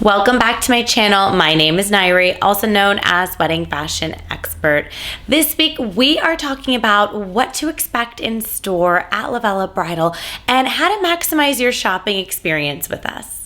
Welcome back to my channel. My name is Nayri, also known as Wedding Fashion Expert. This week, we are talking about what to expect in store at Lovella Bridal and how to maximize your shopping experience with us.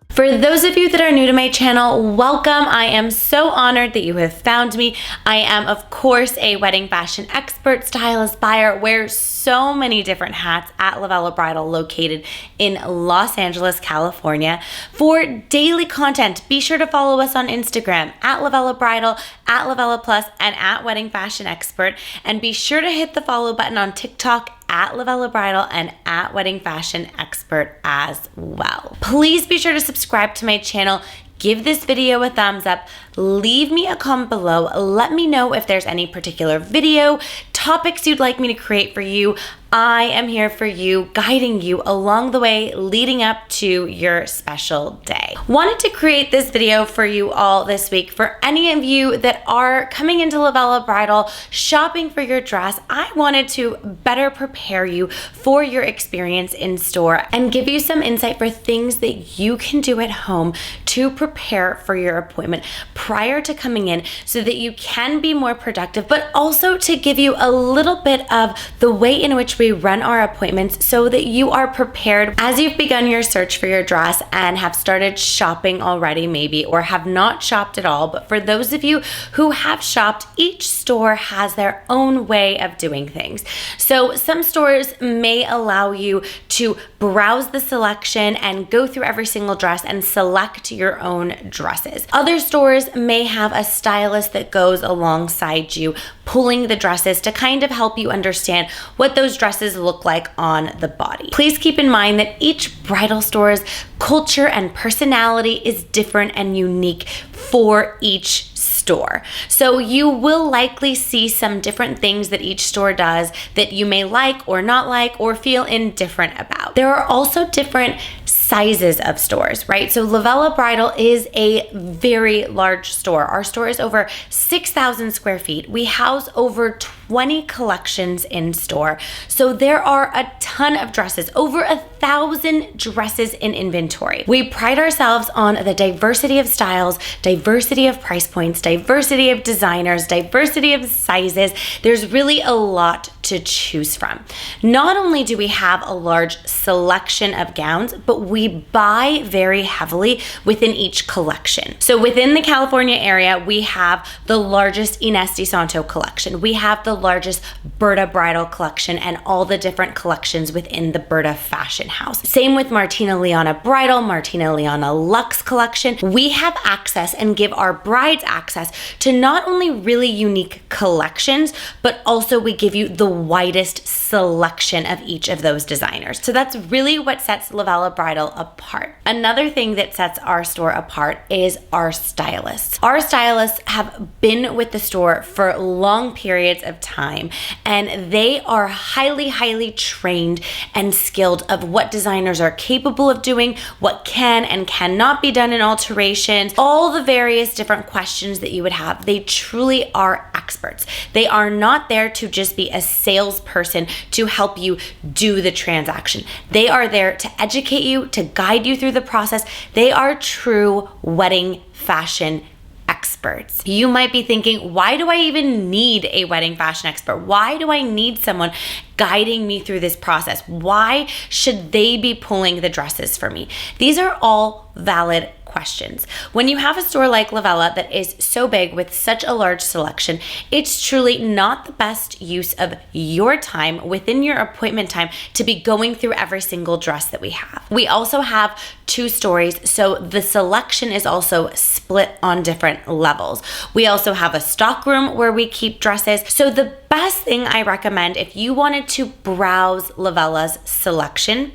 For those of you that are new to my channel, welcome. I am so honored that you have found me. I am, of course, a wedding fashion expert, stylist, buyer, wear so many different hats at Lovella Bridal, located in Los Angeles, California. For daily content, be sure to follow us on Instagram at Lovella Bridal, at Lovella Plus, and at Wedding Fashion Expert. And be sure to hit the follow button on TikTok at Lovella Bridal and at Wedding Fashion Expert as well. Please be sure to subscribe to my channel. Give this video a thumbs up. Leave me a comment below. Let me know if there's any particular video, topics you'd like me to create for you. I am here for you, guiding you along the way leading up to your special day. Wanted to create this video for you all this week. For any of you that are coming into Lovella Bridal shopping for your dress, I wanted to better prepare you for your experience in store and give you some insight for things that you can do at home to prepare for your appointment prior to coming in so that you can be more productive, but also to give you a little bit of the way in which we run our appointments so that you are prepared as you've begun your search for your dress and have started shopping already maybe, or have not shopped at all. But for those of you who have shopped, each store has their own way of doing things. So some stores may allow you to browse the selection and go through every single dress and select your own dresses. Other stores may have a stylist that goes alongside you, pulling the dresses to kind of help you understand what those dresses look like on the body. Please keep in mind that each bridal store's culture and personality is different and unique for each store. So you will likely see some different things that each store does that you may like or not like or feel indifferent about. There are also different sizes of stores, right? So Lovella Bridal is a very large store. Our store is over 6,000 square feet. We house over 20 collections in store. So there are a ton of dresses, over 1,000 dresses in inventory. We pride ourselves on the diversity of styles, diversity of price points, diversity of designers, diversity of sizes. There's really a lot to choose from. Not only do we have a large selection of gowns, but we buy very heavily within each collection. So within the California area, we have the largest Inés de Santo collection. We have the largest Berta Bridal collection and all the different collections within the Berta Fashion House. Same with Martina Leona Bridal, Martina Leona Luxe collection. We have access and give our brides access to not only really unique collections, but also we give you the widest selection of each of those designers. So that's really what sets Lovella Bridal apart. Another thing that sets our store apart is our stylists. Our stylists have been with the store for long periods of time, and they are highly trained and skilled of what designers are capable of doing, what can and cannot be done in alterations, all the various different questions that you would have. They truly are experts. They are not there to just be a salesperson to help you do the transaction. They are there to educate you, to guide you through the process. They are true wedding fashion experts. You might be thinking, why do I even need a wedding fashion expert? Why do I need someone guiding me through this process? Why should they be pulling the dresses for me? These are all valid questions. When you have a store like Lovella that is so big with such a large selection, it's truly not the best use of your time within your appointment time to be going through every single dress that we have. We also have 2 stories, so the selection is also split on different levels. We also have a stock room where we keep dresses. So the best thing I recommend if you wanted to browse Lovella's selection,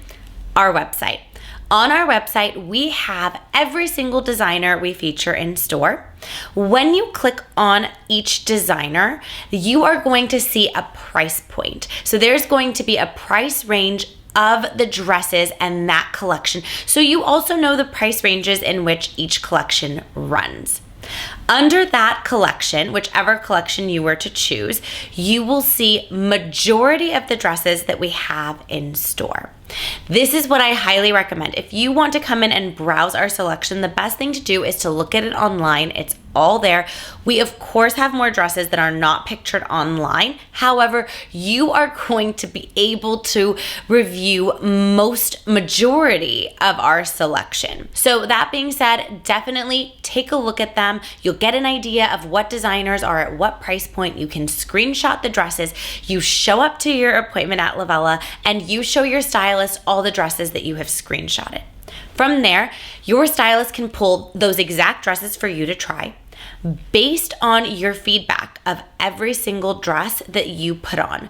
our website. On our website, we have every single designer we feature in store. When you click on each designer, you are going to see a price point. So there's going to be a price range of the dresses and that collection. So you also know the price ranges in which each collection runs. Under that collection, whichever collection you were to choose, you will see majority of the dresses that we have in store. This is what I highly recommend. If you want to come in and browse our selection, the best thing to do is to look at it online. It's all there. We of course have more dresses that are not pictured online. However, you are going to be able to review majority of our selection. So that being said, definitely take a look at them. You'll get an idea of what designers are at what price point. You can screenshot the dresses. You show up to your appointment at Lovella and you show your stylist all the dresses that you have screenshotted. From there, your stylist can pull those exact dresses for you to try based on your feedback of every single dress that you put on.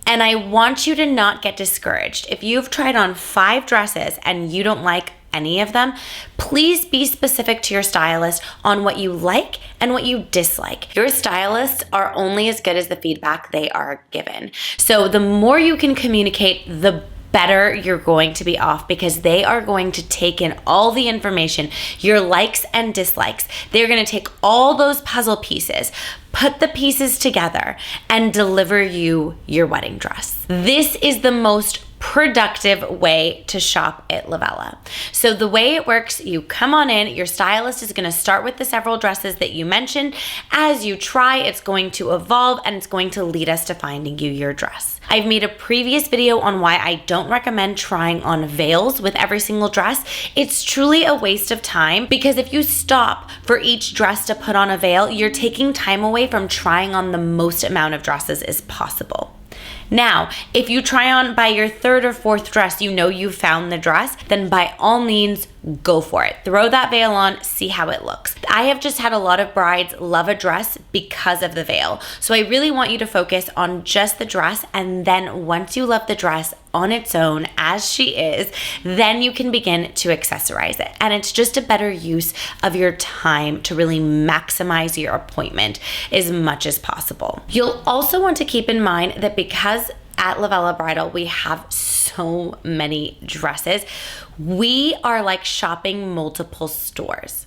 And I want you to not get discouraged. If you've tried on 5 dresses and you don't like any of them, please be specific to your stylist on what you like and what you dislike. Your stylists are only as good as the feedback they are given. So the more you can communicate, the better you're going to be off, because they are going to take in all the information, your likes and dislikes. They're going to take all those puzzle pieces, put the pieces together, and deliver you your wedding dress. This is the most productive way to shop at Lovella. So the way it works, you come on in, your stylist is going to start with the several dresses that you mentioned. As you try, it's going to evolve and it's going to lead us to finding you your dress. I've made a previous video on why I don't recommend trying on veils with every single dress. It's truly a waste of time, because if you stop for each dress to put on a veil, you're taking time away from trying on the most amount of dresses as possible. Now, if you try on by your 3rd or 4th dress, you know you found the dress, then by all means, go for it. Throw that veil on, see how it looks. I have just had a lot of brides love a dress because of the veil. So I really want you to focus on just the dress, and then once you love the dress on its own as she is, then you can begin to accessorize it. And it's just a better use of your time to really maximize your appointment as much as possible. You'll also want to keep in mind that because at Lovella Bridal we have so many dresses, we are like shopping multiple stores.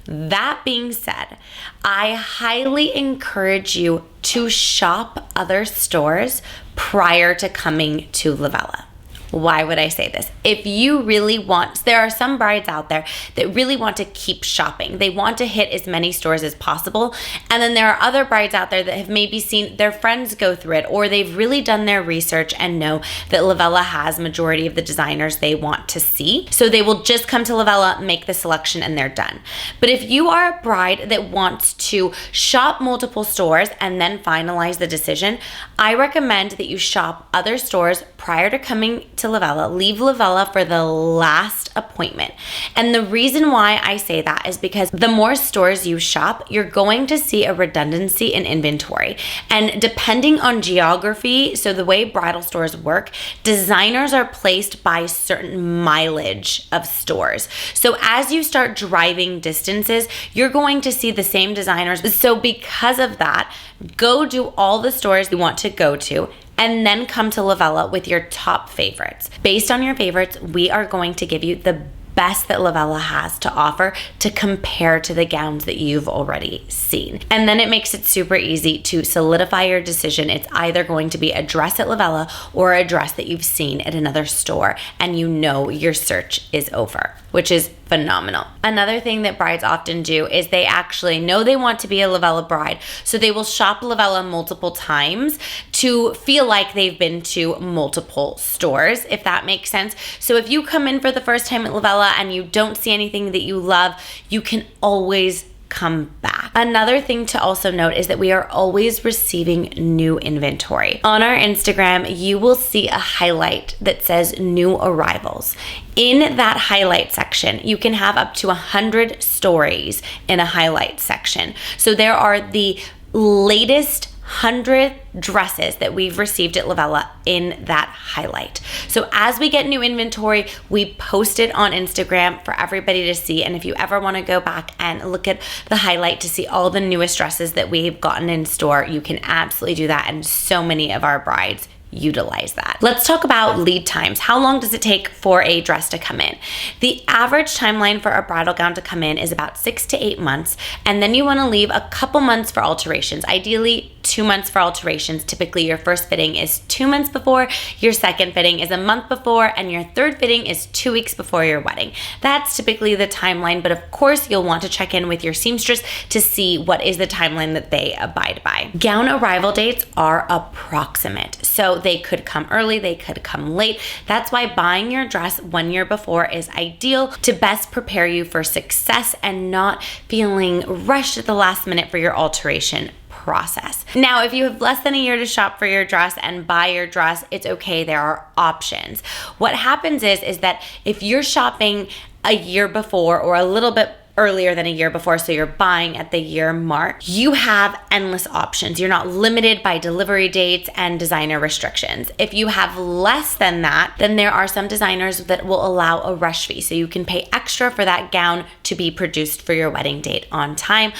That being said, I highly encourage you to shop other stores prior to coming to Lovella. Why would I say this? If you really want, there are some brides out there that really want to keep shopping. They want to hit as many stores as possible. And then there are other brides out there that have maybe seen their friends go through it, or they've really done their research and know that Lovella has majority of the designers they want to see. So they will just come to Lovella, make the selection, and they're done. But if you are a bride that wants to shop multiple stores and then finalize the decision, I recommend that you shop other stores prior to coming to Lovella. Leave Lovella for the last appointment. And the reason why I say that is because the more stores you shop, you're going to see a redundancy in inventory. And depending on geography, so the way bridal stores work, designers are placed by certain mileage of stores. So as you start driving distances, you're going to see the same designers. So because of that, go do all the stores you want to go to, and then come to Lovella with your top favorites. Based on your favorites, we are going to give you the best that Lovella has to offer to compare to the gowns that you've already seen. And then it makes it super easy to solidify your decision. It's either going to be a dress at Lovella or a dress that you've seen at another store, and you know your search is over, which is phenomenal. Another thing that brides often do is they actually know they want to be a Lovella bride, so they will shop Lovella multiple times to feel like they've been to multiple stores, if that makes sense. So if you come in for the first time at Lovella and you don't see anything that you love, you can always come back. Another thing to also note is that we are always receiving new inventory. On our Instagram, you will see a highlight that says new arrivals. In that highlight section, you can have up to 100 stories in a highlight section. So there are the latest 100 dresses that we've received at Lovella in that highlight. So as we get new inventory, we post it on Instagram for everybody to see. And if you ever want to go back and look at the highlight to see all the newest dresses that we've gotten in store, you can absolutely do that. And so many of our brides utilize that. Let's talk about lead times. How long does it take for a dress to come in? The average timeline for a bridal gown to come in is about 6 to 8 months, and then you want to leave a couple months for alterations. Ideally, 2 months for alterations. Typically, your first fitting is 2 months before, your second fitting is a month before, and your third fitting is 2 weeks before your wedding. That's typically the timeline, but of course, you'll want to check in with your seamstress to see what is the timeline that they abide by. Gown arrival dates are approximate, so they could come early, they could come late. That's why buying your dress 1 year before is ideal to best prepare you for success and not feeling rushed at the last minute for your alteration process. Now, if you have less than a year to shop for your dress and buy your dress, it's okay. There are options. What happens is that if you're shopping a year before or a little bit earlier than a year before, so you're buying at the year mark, you have endless options. You're not limited by delivery dates and designer restrictions. If you have less than that, then there are some designers that will allow a rush fee, so you can pay extra for that gown to be produced for your wedding date on time.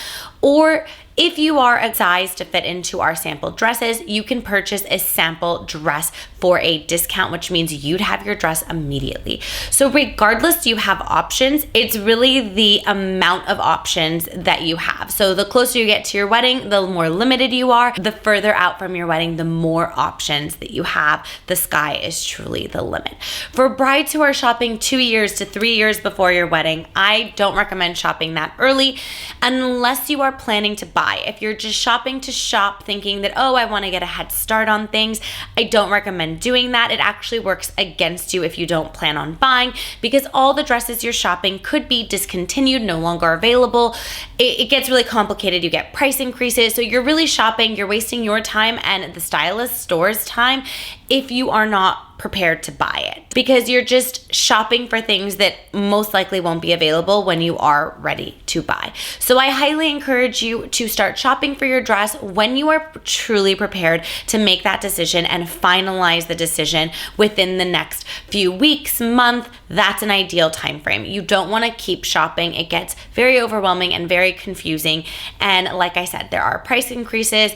Or if you are a size to fit into our sample dresses, you can purchase a sample dress for a discount, which means you'd have your dress immediately. So regardless, you have options. It's really the amount of options that you have. So the closer you get to your wedding, the more limited you are. The further out from your wedding, the more options that you have. The sky is truly the limit. For brides who are shopping 2 years to 3 years before your wedding, I don't recommend shopping that early unless you are planning to buy. If you're just shopping to shop thinking that, oh, I want to get a head start on things, I don't recommend doing that. It actually works against you if you don't plan on buying, because all the dresses you're shopping could be discontinued, no longer available. It gets really complicated. You get price increases. So you're really shopping, you're wasting your time and the stylist store's time if you are not prepared to buy it, because you're just shopping for things that most likely won't be available when you are ready to buy. So I highly encourage you to start shopping for your dress when you are truly prepared to make that decision and finalize the decision within the next few weeks, month. That's an ideal time frame. You don't want to keep shopping. It gets very overwhelming and very confusing. And like I said, there are price increases,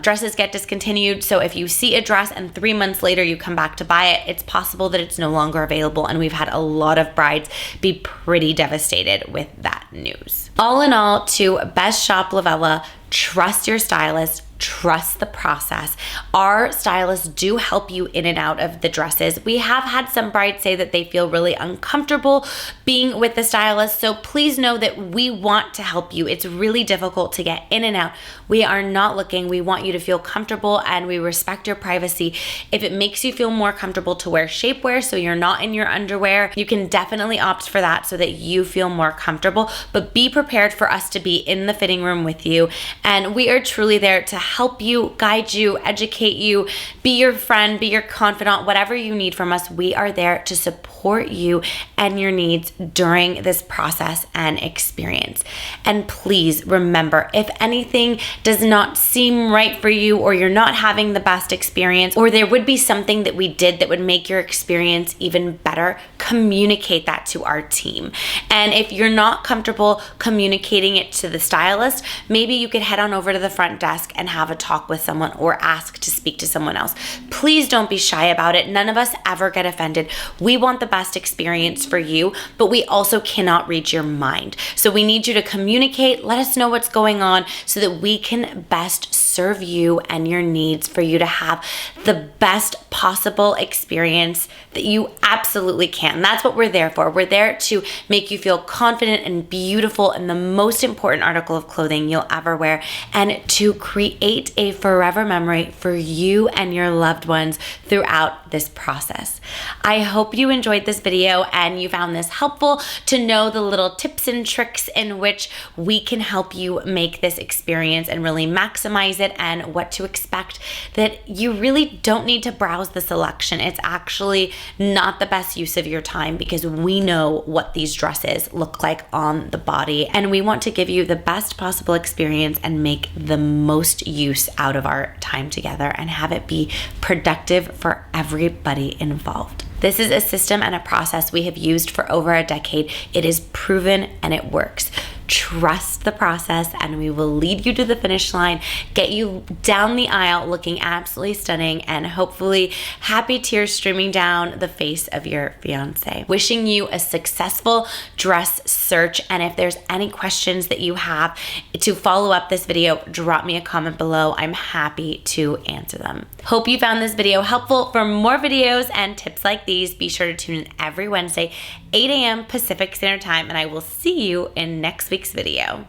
dresses get discontinued. So if you see a dress and 3 months later you come back to buy it, it's possible that it's no longer available. And we've had a lot of brides be pretty devastated with that news. All in all, to best shop Lovella, trust your stylist, trust the process. Our stylists do help you in and out of the dresses. We have had some brides say that they feel really uncomfortable being with the stylist, so please know that we want to help you. It's really difficult to get in and out. We are not looking. We want you to feel comfortable and we respect your privacy. If it makes you feel more comfortable to wear shapewear so you're not in your underwear, you can definitely opt for that so that you feel more comfortable, but be prepared for us to be in the fitting room with you. And we are truly there to help you, guide you, educate you, be your friend, be your confidant, whatever you need from us. We are there to support you and your needs during this process and experience. And please remember, if anything does not seem right for you, or you're not having the best experience, or there would be something that we did that would make your experience even better, communicate that to our team. And if you're not comfortable communicating it to the stylist, maybe you could head on over to the front desk and have a talk with someone or ask to speak to someone else. Please don't be shy about it. None of us ever get offended. We want the best experience for you, but we also cannot read your mind. So we need you to communicate, let us know what's going on so that we can best serve you and your needs for you to have the best possible experience that you absolutely can. That's what we're there for. We're there to make you feel confident and beautiful in the most important article of clothing you'll ever wear, and to create a forever memory for you and your loved ones throughout this process. I hope you enjoyed this video and you found this helpful to know the little tips and tricks in which we can help you make this experience and really maximize it, and what to expect, that you really don't need to browse the selection. It's actually not the best use of your time, because we know what these dresses look like on the body, and we want to give you the best possible experience and make the most use out of our time together and have it be productive for everybody involved. This is a system and a process we have used for over a decade. It is proven and it works. Trust the process, and we will lead you to the finish line, get you down the aisle looking absolutely stunning, and hopefully happy tears streaming down the face of your fiance. Wishing you a successful dress search, and if there's any questions that you have to follow up this video, drop me a comment below. I'm happy to answer them. Hope you found this video helpful. For more videos and tips like these, be sure to tune in every Wednesday, 8 a.m. Pacific Standard Time, and I will see you in next week's video.